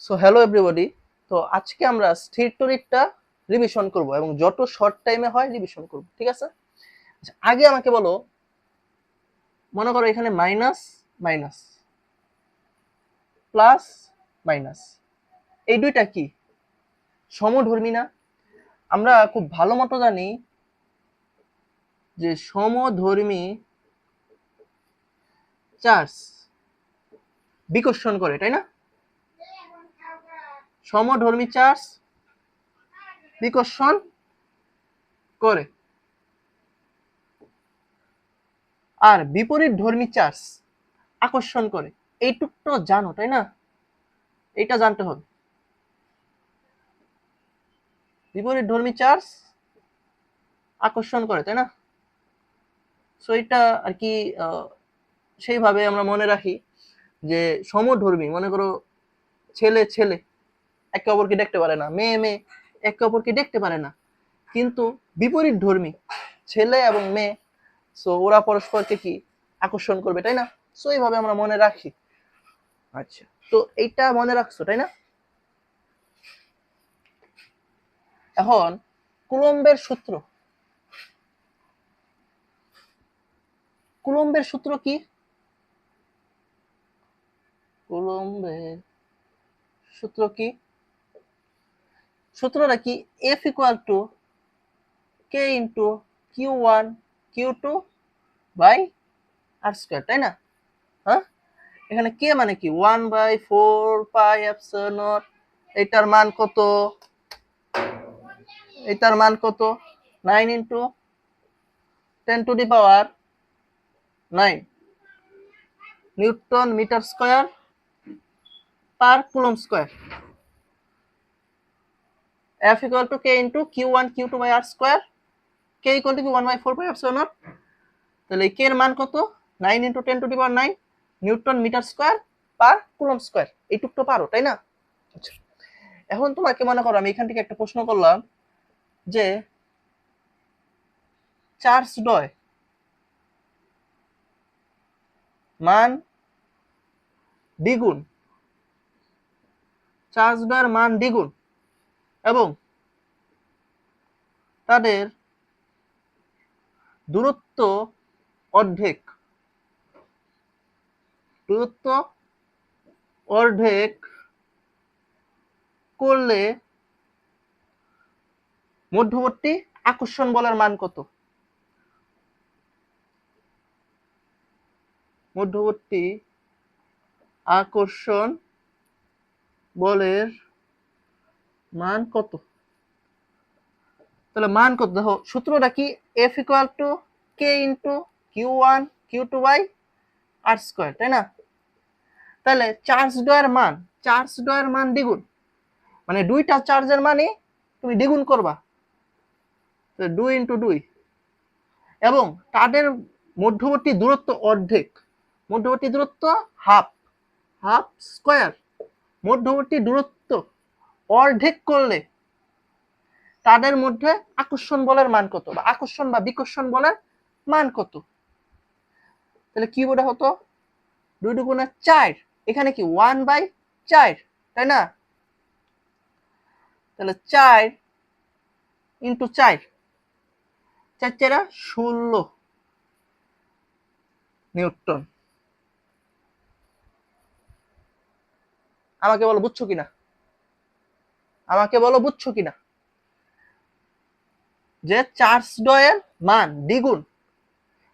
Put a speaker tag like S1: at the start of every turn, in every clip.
S1: So hello everybody. তো আজকে আমরা স্থির তড়িৎটা রিভিশন করব এবং যত শর্ট টাইমে হয় রিভিশন করব, ঠিক আছে? আচ্ছা, আগে আমাকে বলো, মনে করো এখানে মাইনাস মাইনাস প্লাস মাইনাস, এই দুইটা কি সমধর্মী না? আমরা খুব ভালো মতো জানি যে সমধর্মী চার্জ বিকর্ষণ করে, তাই না? সমধর্মী চার্জ বিকর্ষণ করে, আর বিপরীত ধর্মী চার্জ আকর্ষণ করে। এইটুক তো জানো, তাই না? এটা জানতে হবে। বিপরীত ধর্মী চার্জ আকর্ষণ করে, তাই না? সো এটা আর কি সেইভাবে আমরা মনে রাখি যে সমধর্মী, মনে করো ছেলে ছেলে একে অপরকে দেখতে পারে না, মেয়ে মেয়ে একে অপরকে দেখতে পারে না, কিন্তু বিপরীত ধর্মী ছেলে এবং মেয়ে, সো ওরা পরস্পরকে কি আকর্ষণ করবে, তাই না? সো এইভাবে আমরা মনে রাখি। আচ্ছা, তো এইটা মনে রাখছো, তাই না? এখন কুলম্বের সূত্র, কুলম্বের সূত্র কি? কুলম্বের সূত্র কি? সূত্রটা কি? F equal to K into Q1 Q2 by R square, তাই না? হ্যাঁ, এখানে কে মানে কি 1/4 পাই এপসিলন নট। এটার মান কত? এটার মান কত? 9 into 10⁹ newton metre square per coulomb square. F equal to K into Q1 Q2 by R square, K equal to 1/4 pi epsilon naught. তাহলে কে এর মান কত? 9 into 10⁹ newton metre square per coulomb square. এইটুক তো পারো, তাই না? আচ্ছা, এখন তোমাকে মনে করো আমি এখান থেকে একটা প্রশ্ন করলাম যে চার্জ ডয় মান দ্বিগুণ, চার্জ ডয়ের মান দ্বিগুণ এবং তাদের দূরত্ব অর্ধেক, দূরত্ব অর্ধেক করলে মধ্যবর্তী আকর্ষণ বলের মান কত? মধ্যবর্তী আকর্ষণ বলের মান কত? তাহলে মান কত? দেখো সূত্রটা কি? F equal to K into Q1 Q2 by R square, তাই না? তাহলে চার্জ ডয়ের মান দ্বিগুণ, মানে দুইটা চার্জের মানে তুমি দ্বিগুণ করবা, 2 ইন্টু 2, এবং তাদের মধ্যবর্তী দূরত্ব অর্ধেক, মধ্যবর্তী দূরত্ব হাফ, হাফ স্কয়ার, মধ্যবর্তী দূরত্ব অর্ধেক করলে তাদের মধ্যে আকর্ষণ বলের মান কত, বা আকর্ষণ বা বিকর্ষণ বলের মান কত? তাহলে কি বোঝা হতো? 2 দুগুণে 4, এখানে কি 1/4, তাই না? তাহলে 4 ইন্টু 4, 4 4 16 নিউটন। আমাকে বলো বুঝছো কিনা, আমাকে বলো বুঝছো কিনা যে চার্জ ডয়ের মান দ্বিগুণ,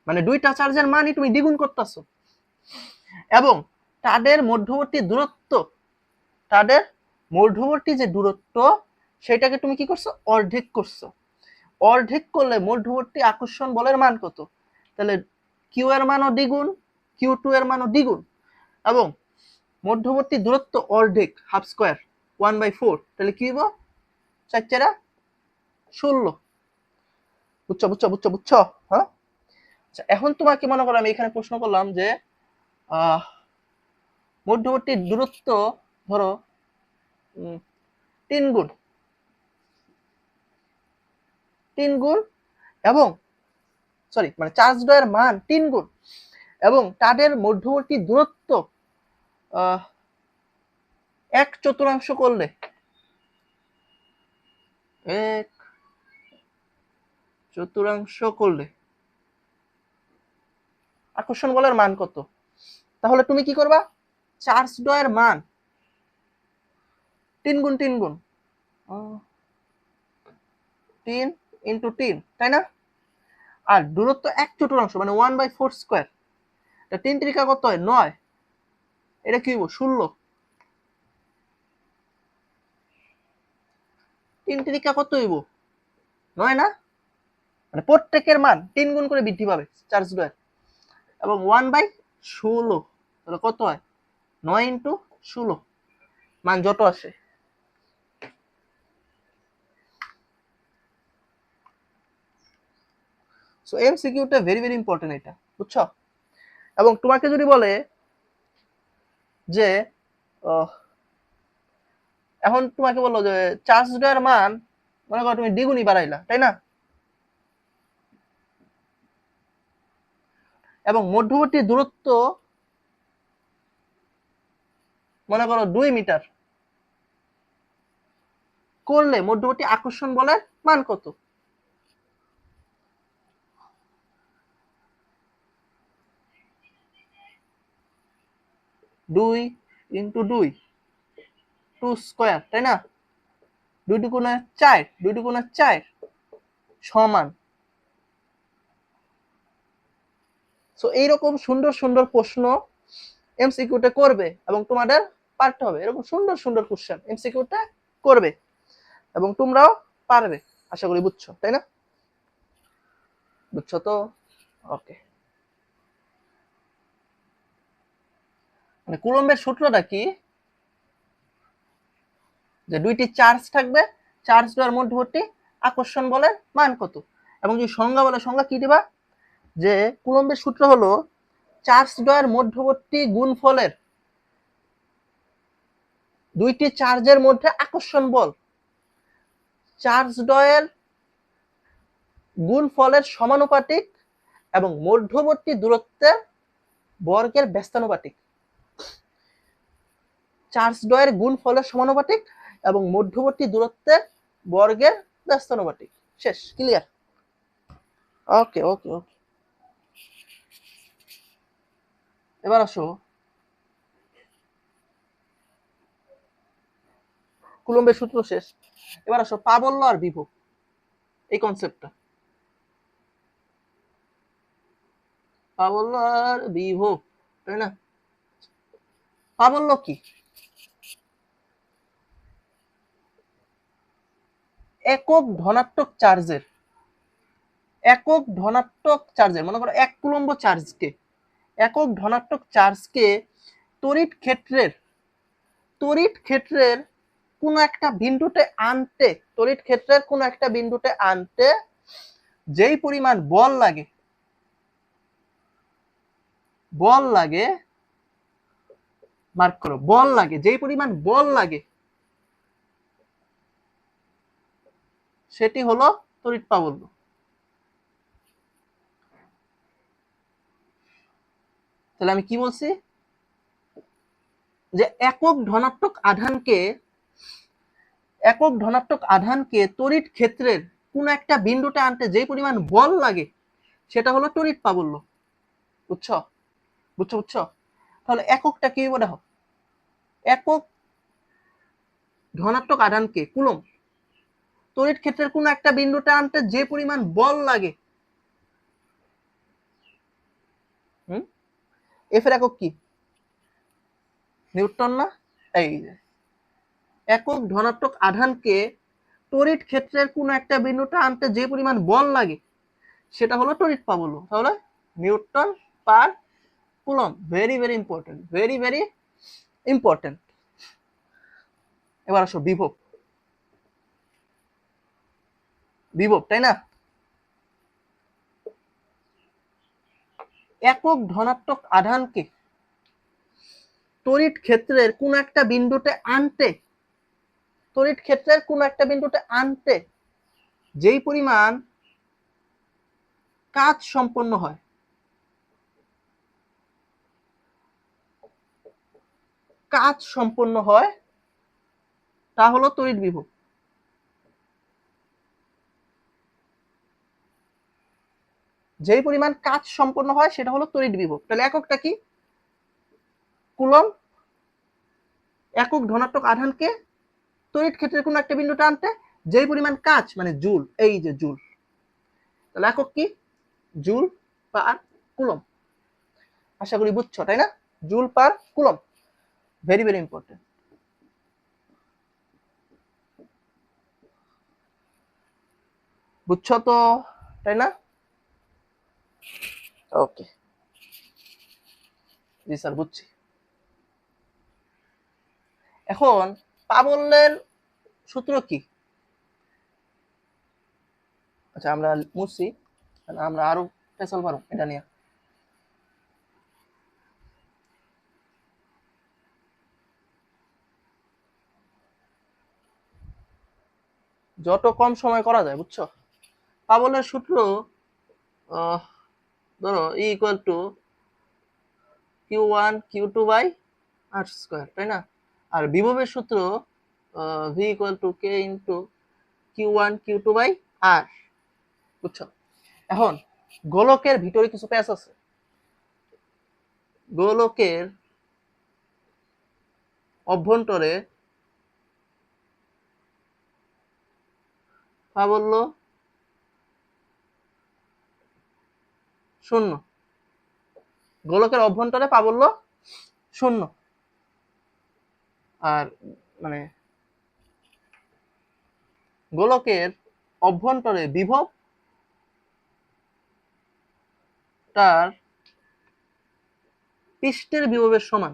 S1: মানে দুইটা চার্জের মানই তুমি দ্বিগুণ করতেছো, এবং তাদের মধ্যবর্তী দূরত্ব, তাদের মধ্যবর্তী যে দূরত্ব সেটাকে তুমি কি করছো? অর্ধেক করছো। অর্ধেক করলে মধ্যবর্তী আকর্ষণ বলের মান কত? তাহলে কিউ এর মানও দ্বিগুণ, Q2 এর মানও দ্বিগুণ, এবং মধ্যবর্তী দূরত্ব অর্ধেক, হাফ স্কয়ার, 1/4, তাহলে কি হইব? 4 4 16। বুঝছো বুঝছো বুঝছো বুঝছো? হ্যাঁ, আচ্ছা, এখন তোমাকে মনে করো আমি এখানে প্রশ্ন করলাম যে মধ্যবর্তী দূরত্ব ধরো 3 গুণ, 3 গুণ, এবং সরি মানে চার্জ ডয়ের মান 3 গুণ, এবং তাদের মধ্যবর্তী দূরত্ব এক চতুর্থাংশ করলে, এক চতুর্থাংশ করলে আকর্ষণ বলের মান কত? তাহলে তুমি কি করবা, চার্জ ডয়ের মান 3 গুণ 3 গুণ 3 ইন্টু 3, তাই না? আর দূরত্ব এক চতুর্থাংশ মানে 1/4 স্কয়ার, এটা 3 ত্রিকা কত হয় 9, এটা কি হইব 16, 3 ত্রিকা কত হইব 9 না? মানে প্রত্যেকের মান 3 গুণ করে বৃদ্ধি পাবে চার্জ ডয়ের, এবং 1/16, তাহলে কত হয় 9 ইন্টু 16, মান যত আসে। সো এমসিকিউটা ভেরি ভেরি ইম্পর্টেন্ট, এটা বুঝছো? এবং তোমাকে যদি বলে যে এখন তোমাকে বললো যে চার্জ ডয়ের মান মনে করো তুমি দ্বিগুণই বাড়াইলা, তাই না? এবং মধ্যবর্তী দূরত্ব মনে করো 2 মিটার করলে মধ্যবর্তী আকর্ষণ বলের মান কত? দুই ইন্টু 2 2 স্কয়ার, তাই না? 2 দুগুণে 4, 2 দুগুণে 4 সমান। সো এইরকম সুন্দর সুন্দর প্রশ্ন এমসিকিউতে করবে এবং তোমাদের পারতে হবে, এরকম সুন্দর সুন্দর কোশ্চেন এমসিকিউতে করবে এবং তোমরাও পারবে, আশা করি বুঝছো, তাই না? বুঝছো তো? ওকে। মানে কুলম্বের সূত্রটা কি, যে দুইটি চার্জ থাকবে, চার্জ দেওয়ার মধ্যবর্তী আকর্ষণ বলের মান কত, এবং যদি সংজ্ঞা বলে সংজ্ঞা কি দিবা, যে কুলম্বের সূত্র হলো চার্জ দ্বয়ের মধ্যবর্তী গুণফলের, দুইটি চার্জের মধ্যে আকর্ষণ বল চার্জ দ্বয়ের গুণফলের সমানুপাতিক এবং মধ্যবর্তী দূরত্বের বর্গের ব্যস্তানুপাতিক। চার্জ দ্বয়ের গুণফলের সমানুপাতিক এবং মধ্যবর্তী দূরত্বের বর্গের ব্যস্তানুপাতিক। শেষ, ক্লিয়ার? ওকে ওকে ওকে। এবার আসো কুলম্বের সূত্র শেষ, এবার আসো প্রাবল্য আর বিভব, এই কনসেপ্টটা। প্রাবল্য আর বিভব, তাই না? প্রাবল্য কি, একক ধনাত্মক চার্জের, একক ধনাত্মক চার্জের মনে করো 1 কুলম্ব চার্জকে, একক ধনাত্মক চার্জকে তড়িৎ ক্ষেত্রের কোন একটা বিন্দুতে আনতে, তড়িৎ ক্ষেত্রের কোন একটা বিন্দুতে আনতে যেই পরিমাণ বল লাগে মার্ক করো, বল লাগে, যেই পরিমাণ বল লাগে সেটি হলো তড়িৎ প্রাবল্য। তাহলে আমি কি বলছি, যে একক ধনাত্মক আধানকে তড়িৎ ক্ষেত্রের কোন একটা বিন্দুতে আনতে যে পরিমাণ বল লাগে সেটা হলো তড়িৎ প্রাবল্য। বুঝছো বুঝছো বুঝছো? তাহলে এককটা কি হবে দেখো, একক ধনাত্মক আধানকে কুলম্ব তড়িৎ ক্ষেত্রের কোন একটা বিন্দুতে আনতে যে পরিমাণ বল লাগে, এফ এর একক কি, নিউটন না? এই যে একক ধনাত্মক আধানকে তড়িৎ ক্ষেত্রের কোন একটা বিন্দুতে আনতে যে পরিমাণ বল লাগে সেটা হলো তড়িৎ প্রাবল্য। তাহলে নিউটন পার coulomb, very very important, very very important. এবার আসো বিভব, তাই না? একক ধনাত্মক আধানকে তড়িৎ ক্ষেত্রের কোন একটা বিন্দুতে আনতে যেই পরিমাণ কাজ সম্পন্ন হয়, তা হলো তড়িৎ বিভব। যেই পরিমাণ কাজ সম্পন্ন হয় সেটা হলো তড়িৎ বিভব। তাহলে এককটা কি? কুলম্ব। একক ধনাত্মক আধানকে তড়িৎ ক্ষেত্রের কোনো একটা বিন্দু টানতে যেই পরিমাণ কাজ, মানে জুল, এই যে জুল, তাহলে একক কি? Joule per coulomb. আশা করি বুঝছো, তাই না? Joule per coulomb, very very important. বুঝছো তো, তাই না? ওকে, জি স্যার বুঝছি। এখন পাবলের সূত্র কি? আচ্ছা আমরা মুছছি, আমরা আরো ফেসাল পারো এটা নিয়ে। যত কম সময় করা যায়, বুঝছো? পাবলের সূত্র ধরো E equal to Q1 Q2 by R square, তাই না? আর বিভবের সূত্র V equal to K into Q1 Q2 by R, বুঝছো? এখন গোলকের ভিতরে কিছু প্যাচ আছে। গোলকের অভ্যন্তরে প্রাবল্য শূন্য। গোলকের অভ্যন্তরে প্রাবল্য শূন্য। আর মানে গোলকের অভ্যন্তরে বিভব তার পৃষ্ঠের বিভবের সমান।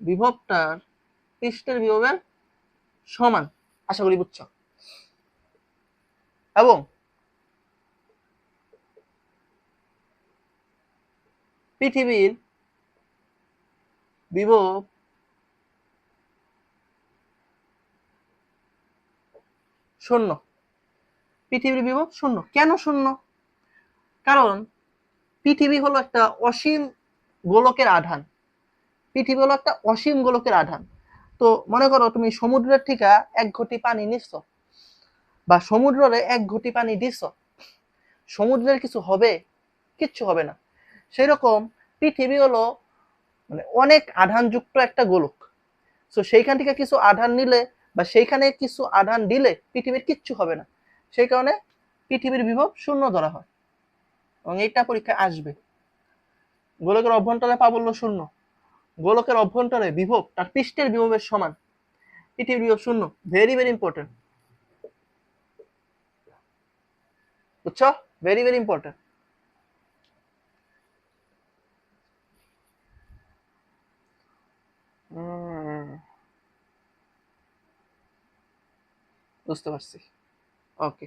S1: বিভবটার পৃষ্ঠের বিভবের সমান, আশা করি বুঝছো। এবং পৃথিবীর বিভব শূন্য। পৃথিবীর বিভব শূন্য। কেন শূন্য? কারণ পৃথিবী হলো একটা অসীম গোলকের আধান। পৃথিবী হলো একটা অসীম গোলকের আধান। তো মনে করো তুমি সমুদ্রের থেকে 1 ঘটি পানি নিচ্ছ, বা সমুদ্রে 1 ঘটি পানি দিচ্ছ, সমুদ্রের কিছু হবে? কিচ্ছু হবে না। সেই রকম পৃথিবী হলো মানে অনেক আধানযুক্ত একটা গোলক। তো সেইখান থেকে কিছু আধান নিলে বা সেইখানে কিছু আধান দিলে পৃথিবীর কিচ্ছু হবে না। সেই কারণে পৃথিবীর বিভব শূন্য ধরা হয়, এবং এইটা পরীক্ষায় আসবে। গোলকের অভ্যন্তরে প্রাবল্য শূন্য, গোলকের অভ্যন্তরে বিভব তার পৃষ্ঠের বিভবের সমান, পৃথিবীর বিভব শূন্য। ভেরি ভেরি ইম্পর্টেন্ট, বুঝছো? Very very important. বুঝতে পারছি। ওকে,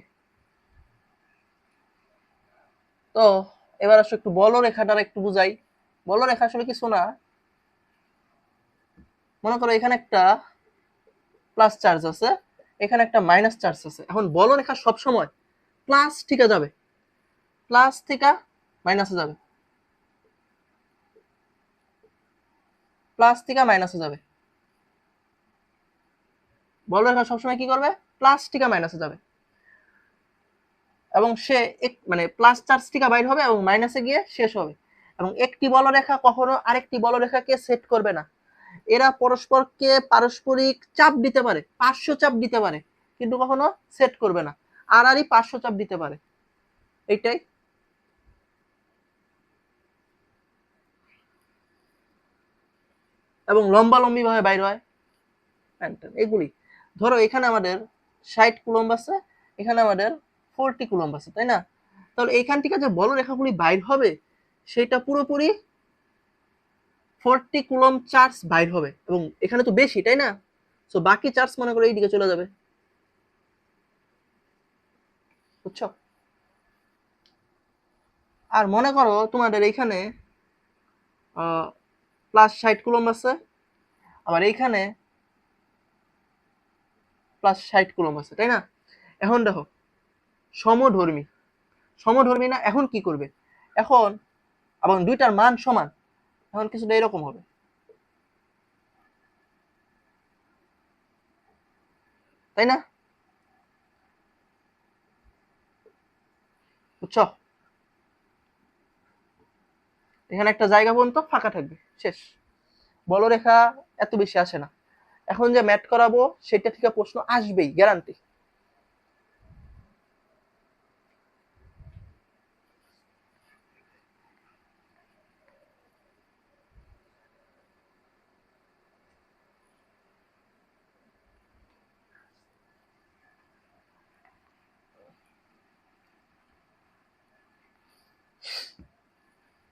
S1: তো এবার আসলে একটু বলরেখাটা একটু বুঝাই। বলরেখা আসলে কিছু না, মনে করো এখানে একটা প্লাস চার্জ আছে, এখানে একটা মাইনাস চার্জ আছে। এখন বলরেখা সবসময় প্লাস থেকে যাবে, প্লাস থেকে মাইনাসে যাবে, প্লাস থেকে মাইনাসে যাবে। বলরেখা সবসময় কি করবে? প্লাস থেকে মাইনাসে যাবে, এবং সে মানে প্লাস চার্জ থেকে বাইর হবে এবং মাইনাসে গিয়ে শেষ হবে। এবং একটি বলরেখা কখনো আরেকটি বলরেখাকে সেট করবে না। এরা পরস্পরকে পারস্পরিক চাপ দিতে পারে, পার্শ্ব চাপ দিতে পারে, কিন্তু কখনো সেট করবে না। আরই পার্শ্ব চাপ দিতে পারে, এইটাই। এবং লম্বালম্বি ভাবে বাইর হয় এগুলি। ধরো এখানে আমাদের 60 কুলম্ব আছে, এখানে আমাদের 40 কুলম্ব আছে, তাই না? তাহলে এখান থেকে যে বলরেখাগুলি বাইর হবে সেটা পুরোপুরি 40 কুলম্ব চার্জ বাইর হবে, এবং এখানে তো বেশি, তাই না? তো বাকি চার্জ মনে করো এইদিকে চলে যাবে, বুঝছো? আর মনে করো তোমাদের এইখানে প্লাস 60 কুলম্ব আছে, আবার এইখানে প্লাস 60 কুলম্ব আছে, তাই না? এখন দেখো সমধর্মী, সমধর্মী না? এখন কি করবে? এখন এবং দুইটার মান সমান, এখন কিছুটা এরকম হবে। তাই না? বুঝছো? এখানে একটা জায়গা পর্যন্ত ফাঁকা থাকবে, শেষ। বলরেখা এত বেশি আসে না। এখন যে ম্যাথ করাবো সেটা থেকে প্রশ্ন আসবেই, গ্যারান্টি।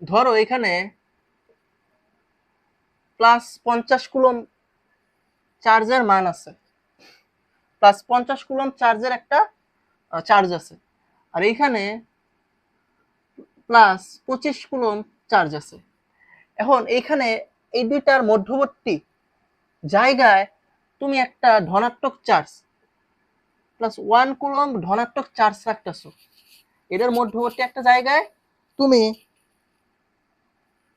S1: ধরো এখানে +50 কুলম চার্জের মান আছে, +50 কুলম চার্জের একটা চার্জ আছে, আর এখানে +25 কুলম চার্জ আছে। এখন এইখানে এই দুইটার মধ্যবর্তী জায়গায় তুমি একটা ধনাত্মক চার্জ +1 কুলম ধনাত্মক চার্জ রাখতেছো। এদের মধ্যবর্তী একটা জায়গায় তুমি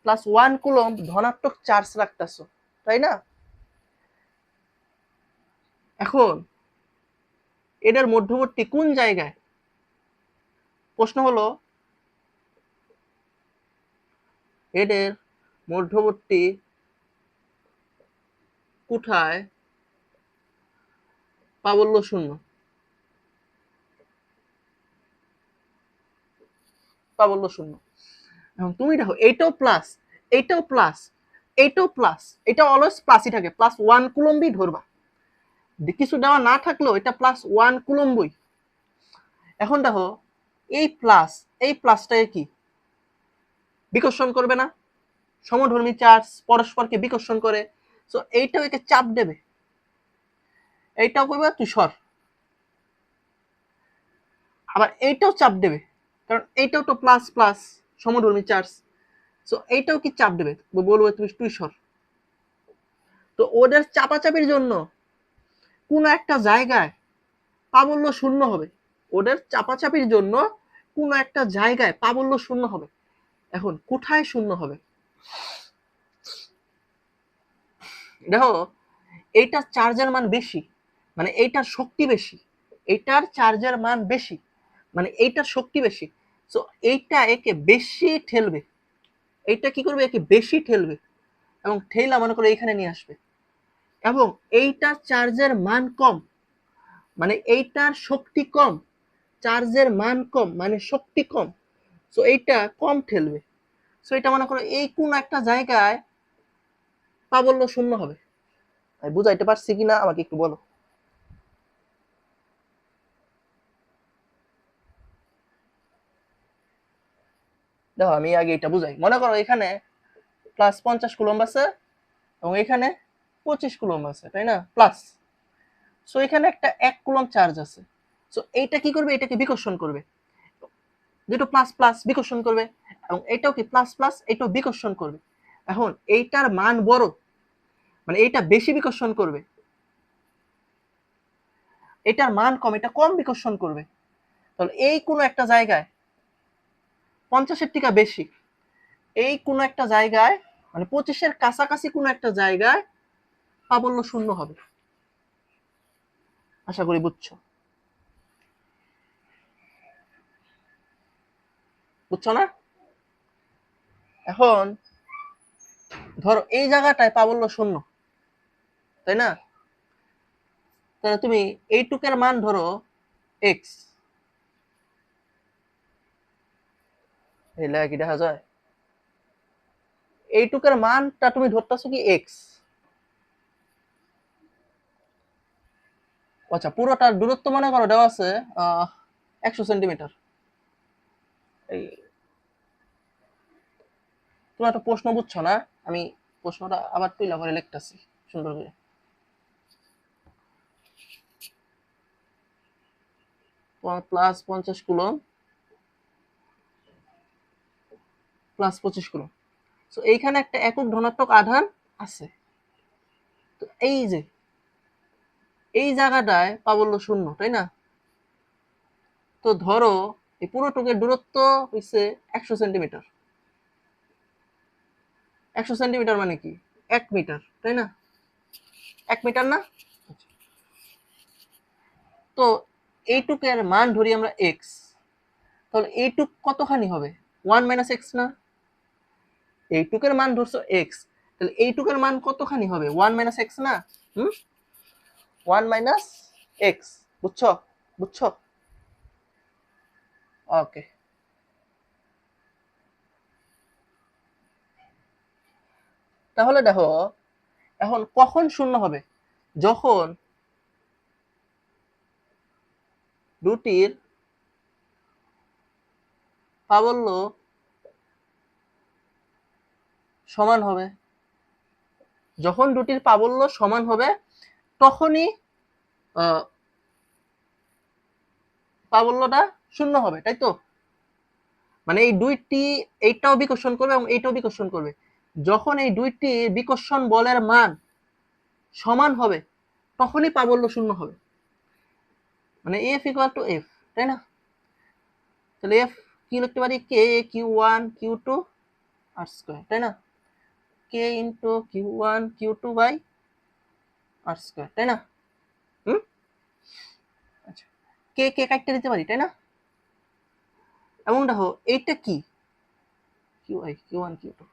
S1: +1 কুলম ধনাত্মক চার্জ রাখতেছো, তাই না? এখন এদের মধ্যবর্তী কোন জায়গায়? প্রশ্ন হলো এদের মধ্যবর্তী কোথায় প্রাবল্য শূন্য? প্রাবল্য শূন্য। এখন তুমি দেখো এইটাও প্লাস, এইটাও প্লাস, এইটাও প্লাস, এটা অলওয়েজ প্লাসই থাকে, +1 কুলম্বই ধরবা। কিছু দেওয়া না থাকলেও এটা +1 কুলম্বই। এখন দেখো এই প্লাসটাকে কি বিকর্ষণ করবে না? সমধর্মী চার্জ পরস্পরকে বিকর্ষণ করে, সো এইটাও একে চাপ দেবে, এইটাও কইবা তুই সর, আবার এইটাও চাপ দেবে, কারণ এইটাও তো প্লাস প্লাস সমধর্মী চার্জ, সো এইটাও কি চাপ দেবে, বলবো তুমি তুই সর। তো ওদের চাপাচাপির জন্য কোন একটা জায়গায় প্রাবল্য শূন্য হবে, ওদের চাপাচাপির জন্য কোন একটা জায়গায় প্রাবল্য শূন্য হবে। এখন কোথায় শূন্য হবে? দেখো এইটার চার্জের মান বেশি, মানে এইটার শক্তি বেশি, এইটার চার্জের মান বেশি, মানে এইটার শক্তি বেশি, সো এইটা একে বেশি ঠেলবে, এইটা কি করবে, একে বেশি ঠেলবে, এবং ঠেলা মনে করো এইখানে নিয়ে আসবে। এবং এইটার চার্জের মান কম, মানে এইটার শক্তি কম, চার্জের মান কম মানে শক্তি কম, সো এইটা কম ঠেলবে, সো এটা মনে করো এই কোন একটা জায়গায় প্রাবল্য শূন্য হবে। আমি বুঝাইতে পারছি কিনা আমাকে একটু বলো। দেখো আমি আগে এটা বুঝাই, মনে করো এখানে +50 কুলম্ব আছে এবং এখানে 25 কুলম্ব আছে, তাই না? প্লাস, সো এখানে একটা 1 কুলম্ব চার্জ আছে, সো এইটা কি করবে, এটাকে বিকর্ষণ করবে, দুটো প্লাস প্লাস বিকর্ষণ করবে, এবং এটাও কি প্লাস প্লাস, এটাও বিকর্ষণ করবে। এখন এইটার মান বড়, মানে এইটা বেশি বিকর্ষণ করবে, এটার মান কম, এটা কম বিকর্ষণ করবে। তাহলে এই কোনো একটা জায়গায় 50-এর থেকে বেশি, এই কোনো একটা জায়গায় মানে 25-এর কাছাকাছি কোনো একটা জায়গায় প্রাবল্য শূন্য হবে। আশা করি বুঝছো, বুঝছো না? এখন ধরো এই জায়গাটায় প্রাবল্য শূন্য, তাই না? তাহলে তুমি এইটুকের মান ধরো এক্স, এই লেখা কি দেখা যায়? এইটুকের মানটা তুমি ধরতেছো কি এক্স, আচ্ছা পুরোটার দূরত্ব মনে করো দেওয়া আছে 100 সেন্টিমিটার। এই তুমি একটা প্রশ্ন বুঝছো না, আমি প্রশ্নটা আবার তুইলা করে লিখতেছি সুন্দর করে। +50 কুলম +25 কুলম, তো এইখানে একটা একক ধনাত্মক আধান আছে, তো এই যে এই জায়গাটায় প্রাবল্য শূন্য, তাই না? তো ধরো এই পুরোটুকের দূরত্ব হচ্ছে 100 সেন্টিমিটার, 100 সেন্টিমিটার মানে কি 1 মিটার, তাই না? 1 মিটার না? তো এইটুকের মান ধরি আমরা এক্স, তাহলে এইটুক কতখানি হবে? 1 মাইনাস এক্স না? এইটুকের মান ধরছো এক্স, তাহলে এইটুকের মান কতখানি হবে? 1 মাইনাস এক্স না? 1 মাইনাস এক্স। বুঝছো? বুঝছো? ওকে। তাহলে দেখো এখন কখন শূন্য হবে? যখন দুটির প্রাবল্য সমান হবে। যখন দুটির প্রাবল্য সমান হবে তখনই প্রাবল্যটা শূন্য হবে, তাই তো? মানে এই দুইটি, এইটাও বিকর্ষণ করবে এবং এইটাও বিকর্ষণ করবে। যখন এই দুইটি বিকর্ষণ বলের মান সমান হবে তখনই প্রাবল্য শূন্য হবে, মানে এফ ইকুয়াল টু এফ, তাই না? তাহলে এফ কি লিখতে পারি? K Q one Q two R square, তাই না? K into Q one Q two by R square, তাই না? আচ্ছা, কে কে কাটতে দিতে পারি, তাই না? এবং দেখো এইটা কি, Q I Q one Q two,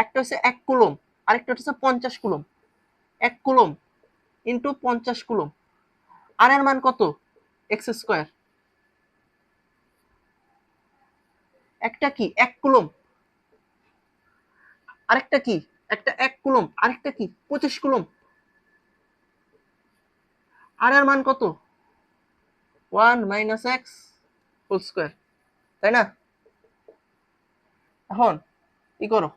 S1: একটা হচ্ছে 1 কুলম, আরেকটা হচ্ছে 50 কুলম। 1 কুলম ইন্টু 50 কুলম, আর এর মান কত? X square. একটা কি 1 কুলম, আরেকটা কি, একটা 1 কুলম, আরেকটা কি 25 কুলম, আর এর মান কত? 1 মাইনাস এক্স হোল স্কোয়ার, তাই না? এখন কি করো?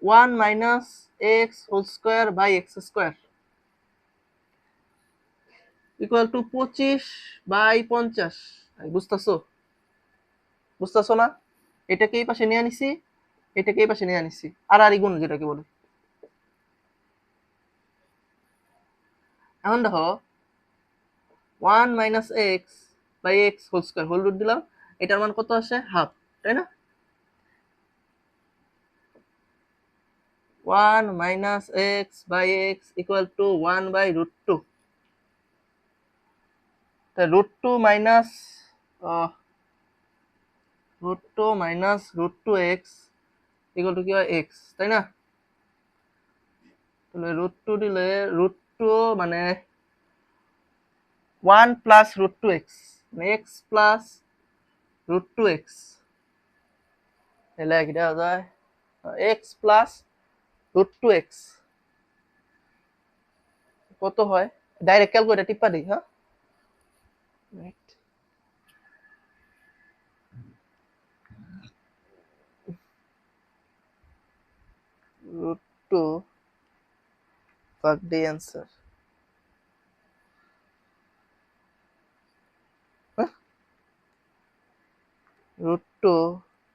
S1: 1 minus X whole square by X square equal to 25 by 50। বুঝতেছো? বুঝতেছো না? এটাকে এই পাশে নিয়ে আনিছি, এটাকে এই পাশে নিয়ে আনিছি, আর আর গুণ যেটাকে বলে। এখন দেখো 1 minus X by X whole square whole root দিলাম, এটার মান কত আসে? হাফ, তাই না? 1 minus X by X equal to 1 by root two. Root two minus root two X equal to কি হয়? এক্স, তাই না? তাহলে রুট টু দিলে রুট টু মানে 1 প্লাস রুট টু এক্স, মানে X plus root two X, তাহলে কি দেওয়া যায়? X plus root two x কত হয়? ডাইরেক্ট ক্যালকুলেটর টিপা দিই, হ্যাঁ? রুট টু ভাগ দি answer, root two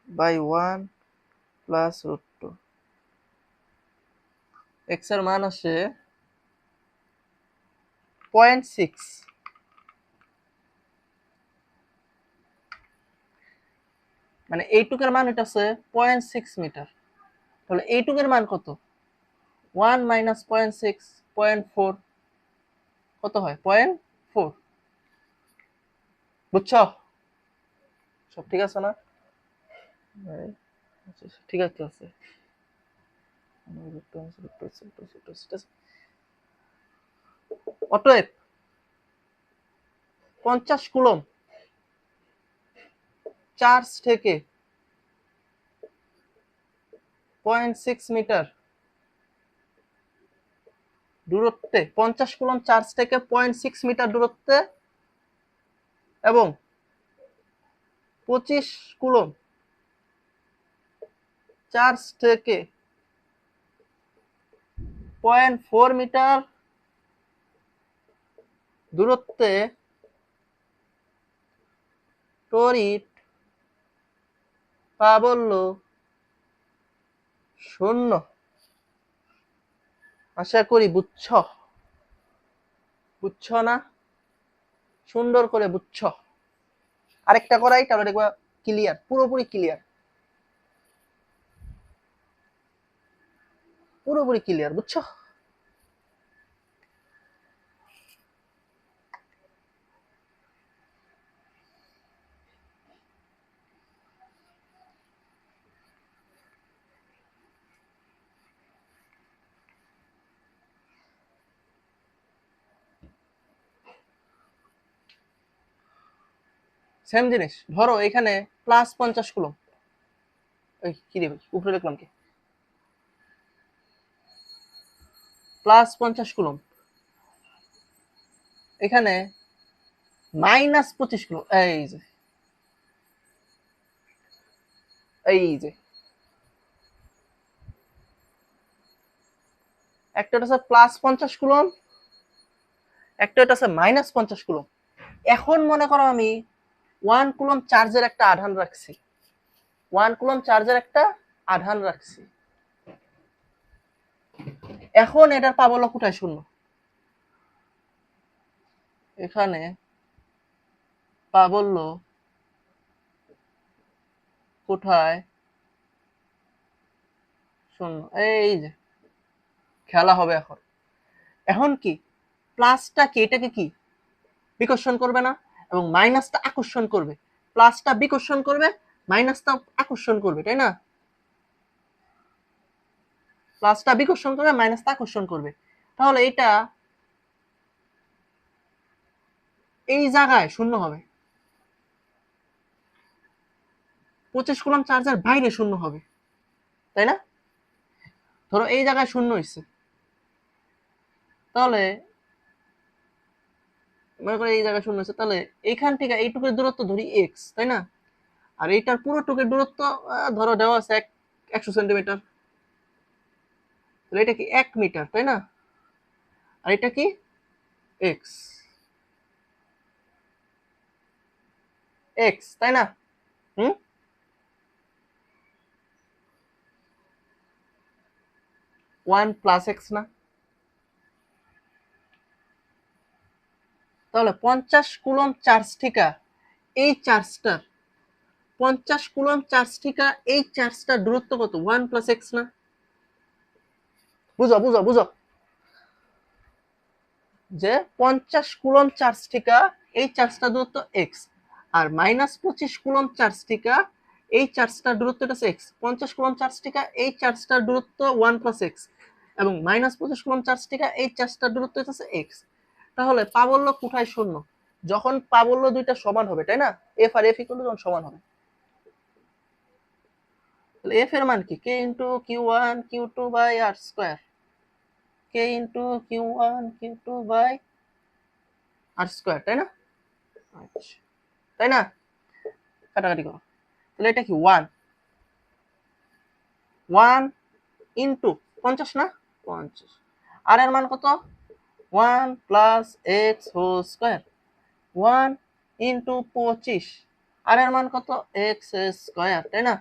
S1: by 1 plus root two, X এর মান আসে 0.6। মানে এইটুকের মান এটা আছে 0.6 মিটার, তাহলে এইটুকের মান কত? 1 মাইনাস 0.6, 0.4, কত হয়? 0.4। বুঝছো? সব ঠিক আছে না? ঠিক আছে। অতএব 50 কুলম চার্জ থেকে 0.6 মিটার দূরত্বে, 50 কুলম চার্জ থেকে 0.6 মিটার দূরত্বে এবং 25 কুলম চার্জ থেকে 0.4 মিটার দূরত্বে তড়িৎ প্রাবল্য শূন্য। আশা করি বুঝছো না? সুন্দর করে বুঝছো? আরেকটা করাই, তাহলে দেখবা ক্লিয়ার, পুরোপুরি ক্লিয়ার, বুঝছো? সেম জিনিস, ধরো এখানে +50 কুলম্ব, ওই কি রে উপরে লিখলাম কি, +50 কুলম্ব, এখানে -25 কুলম্ব, এই যে একটা হচ্ছে +50 কুলম্ব, একটা হচ্ছে -50 কুলম্ব। এখন মনে করো আমি 1 কুলম্ব চার্জের একটা আধান রাখছি, 1 কুলম্ব চার্জের একটা আধান রাখছি, এখন এটার প্রাবল্য কোথায় শূন্য, এখানে প্রাবল্য কোথায় শূন্য, এই যে খেলা হবে এখন। এখন কি প্লাসটা কি এটাকে কি বিকর্ষণ করবে না, এবং মাইনাসটা আকর্ষণ করবে, প্লাসটা বিকর্ষণ করবে, মাইনাসটা আকর্ষণ করবে, তাই না? প্লাসটা বিকর্ষণ করবে, মাইনাসটা আকর্ষণ করবে, তাহলে এটা এই জায়গায় শূন্য হবে, 25 কুলম্ব চার্জের বাইরে শূন্য হবে, তাই না? ধরো এই জায়গায় শূন্য হয়েছে, তাহলে মনে করো এই জায়গায় শূন্য হয়েছে, তাহলে এইখান থেকে এইটুকুর দূরত্ব ধরি x, তাই না? আর এইটার পুরোটুকুর দূরত্ব ধরো দেওয়া আছে 100 সেন্টিমিটার, তাহলে এটা কি 1 মিটার, তাই না? আর এটা কি x, তাই না? হুম, 1 + x না? তাহলে 50 কুলম্ব চার্জ থেকে এই চার্জটার 50 কুলম্ব চার্জ থেকে এই চার্জটার দূরত্ব কত? 1 + x না? বুঝো বুঝো বুঝো, যে 50 কুলম্ব চার্জ থেকে এই চার্জটার দূরত্ব x, আর -25 কুলম্ব চার্জ থেকে এই চার্জটার দূরত্ব হচ্ছে x, 50 কুলম্ব চার্জ থেকে এই চার্জটার দূরত্ব 1 + x, এবং -25 কুলম্ব চার্জ থেকে এই চার্জটার দূরত্ব হচ্ছে x। তাহলে প্রাবল্য কোথায় শূন্য? যখন প্রাবল্য দুইটা সমান হবে, তাই না? f আর f যখন সমান হবে, তাহলে f এর মান কি? k × q1 q2 r square, k × q1 q2 r square, তাই না? আচ্ছা, তাই না? কাটাকাটি করো, তাহলে এটা কি 1 × 50 না? 50, আর এর মান কত? 1 + x হোল স্কয়ার, 1 × 25, আর এর মান কত? x স্কয়ার, তাই না?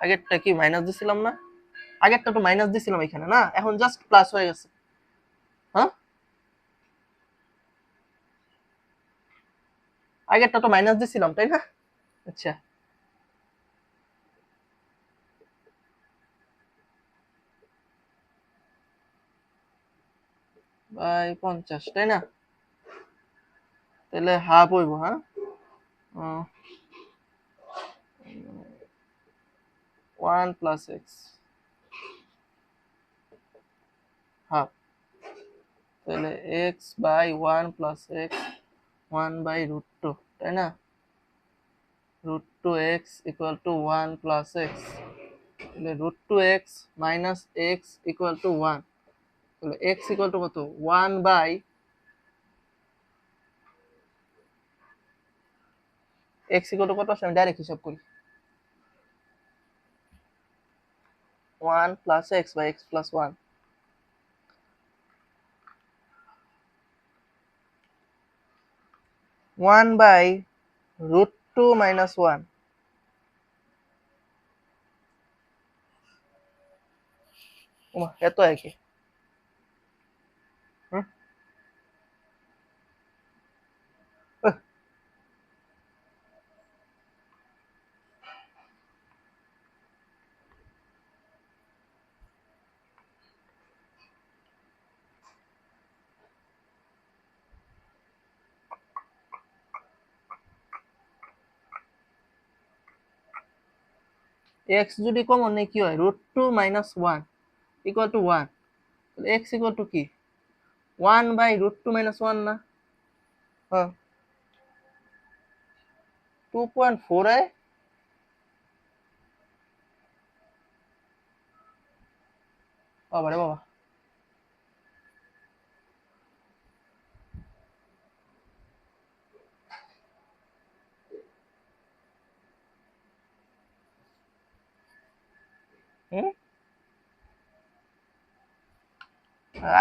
S1: আগেরটা কি মাইনাস দিছিলাম না? আগেরটা তো মাইনাস দিছিলাম এখানে না, এখন জাস্ট প্লাস হয়ে গেছে। হ্যাঁ, আগেরটা তো মাইনাস দিছিলাম, তাই না? আচ্ছা, বাই 50, তাই না? তাহলে হাফ হইব, হ্যাঁ, 1 + x হাফ, তাহলে x/1 + x 1/√2, তাই না? √2x = 1 + x, তাহলে √2x - x = 1, তাহলে x = কত? 1 বাই x = কত? আমি ডাইরেক্ট হিসাব করি, 1 + x বা x + 1, 1/√2 - 1, এত একই। x যদি কমন নেই কি হয়? √2 - 1 = 1, তাহলে x = কি? 1/√2 - 1 না? হ্যাঁ, 2.4 বাবা রে বাবা।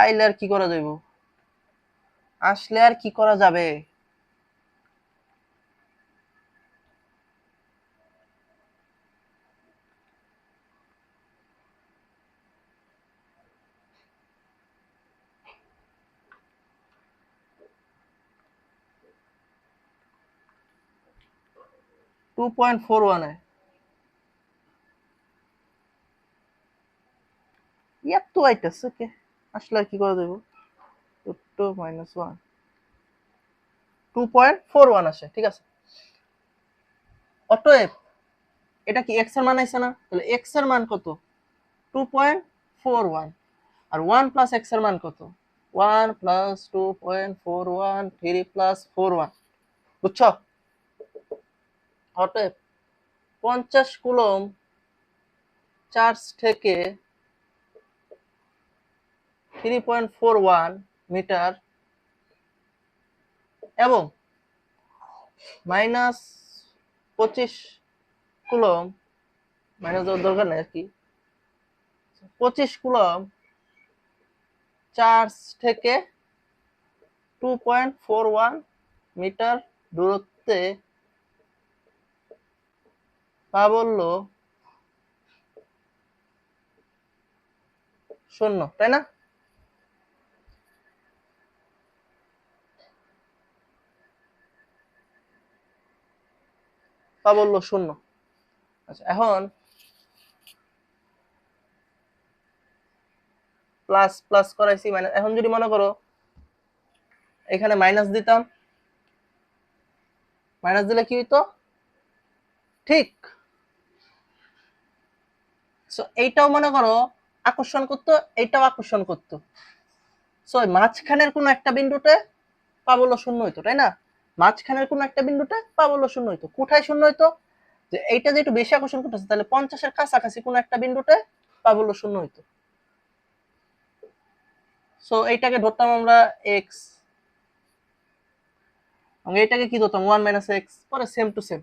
S1: আইলে আর কি করা যাইব? আসলে আর কি করা যাবে? 2.41 এত আইতেছে কে? আসলে আর কি করা যাইব? 2 - 1 2.41 আসে, ঠিক আছে। অতএব এটা কি x এর মান আইছে না? তাহলে x এর মান কত? 2.41। আর 1 প্লাস x এর মান কত? 1 প্লাস 2.41 3 প্লাস 41, বুঝছো? অতএব 50 কুলম্ব চার্জ থেকে 3.41 মিটার এবং মাইনাস 25 কুলম্ব, মাইনাস দেওয়ার দরকার নেই আর কি, 25 কুলম্ব চার্জ থেকে 2.41 মিটার দূরত্বে প্রাবল্য 0, তাই না? প্রাবল্য 0। আচ্ছা, এখন প্লাস প্লাস করাইছি, মাইনাস। এখন যদি মনে করো এখানে মাইনাস দিতাম, মাইনাস দিলে কি হইতো? ঠিক। সো এইটাও মনে করো আকর্ষণ করতো, এইটাও আকর্ষণ করতো। সো মাঝখানের কোনো একটা বিন্দুতে প্রাবল্য 0 হইতো, তাই না? মাঝখানের কোনো একটা বিন্দুতে প্রাবল্য 0 হইতো। কোথায় 0 হইতো? যে এইটা যেহেতু বেশি আকর্ষণ করতেছে, তাহলে 50 এর কাছাকাছি কোনো একটা বিন্দুতে প্রাবল্য 0 হইতো। সো এইটাকে ধরতাম আমরা x, আমরা এটাকে কি ধরতাম 1 - x, পরে সেম টু সেম,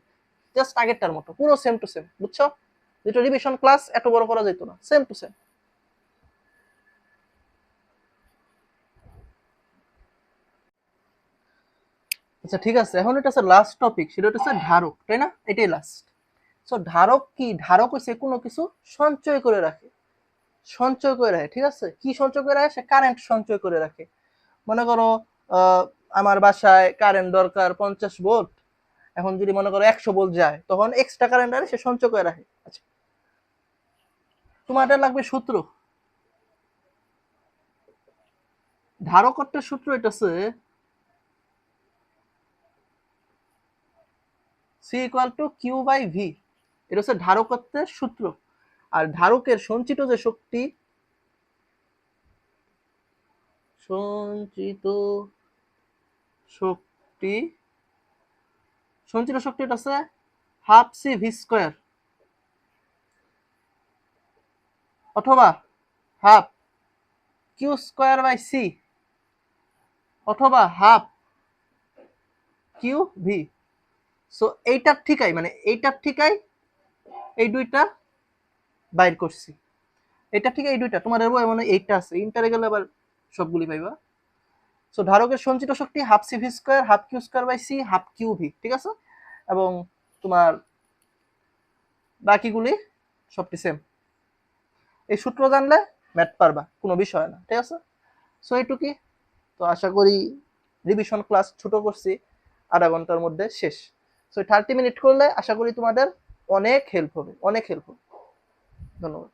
S1: জাস্ট আগেরটার মতো, পুরো সেম টু সেম, বুঝছো? যেটা রিভিশন ক্লাস এত বড় করা যেত না, সেম টু সেম। আচ্ছা ঠিক আছে, এখন এটা হচ্ছে লাস্ট টপিক, সেটা হচ্ছে ধারক, তাই না? এটাই লাস্ট। সো ধারক কি? ধারক হচ্ছে কোনো কিছু সঞ্চয় করে রাখে, সঞ্চয় করে রাখে, ঠিক আছে? কি সঞ্চয় করে রাখে? সে কারেন্ট সঞ্চয় করে রাখে। মনে করো আমার বাসায় কারেন্ট দরকার 50 ভোল্ট, এখন যদি মনে করো 100 ভোল্ট যায়, তখন এক্সট্রা কারেন্ট আরে সে সঞ্চয় করে রাখে। আচ্ছা, তোমাদের লাগবে সূত্র। ধারকত্বের সূত্র এটা হচ্ছে C equal to Q by V. এটা হচ্ছে ধারকত্বের সূত্র। আর ধারকের সঞ্চিত যে শক্তি, সঞ্চিত শক্তি, সঞ্চিত শক্তি এটা হচ্ছে হাফ সি ভি স্কোয়ার অথবা half Q square by C অথবা হাফ কিউ ভি। সো এইটার ঠিকাই, মানে এইটার ঠিকাই এই দুইটা বাইর করছি। এটা ঠিক এই দুইটা তোমাদের বই মানে এইটা আছে, ইন্টারে গেলে আবার সবগুলি পাইবা। সো ধারকের সঞ্চিত শক্তি half C V square, half Q square by C, half Q V, ঠিক আছে? এবং তোমার বাকিগুলি সবটি সেম। এই সূত্র জানলে ম্যাথ পারবা, কোনো বিষয় না, ঠিক আছে? সো এইটুকুই। তো আশা করি রিভিশন ক্লাস ছোট করছি, আধা ঘন্টার মধ্যে শেষ। সো 30 মিনিট করলে আশা করি তোমাদের অনেক হেল্প হবে, অনেক হেল্প হবে। ধন্যবাদ।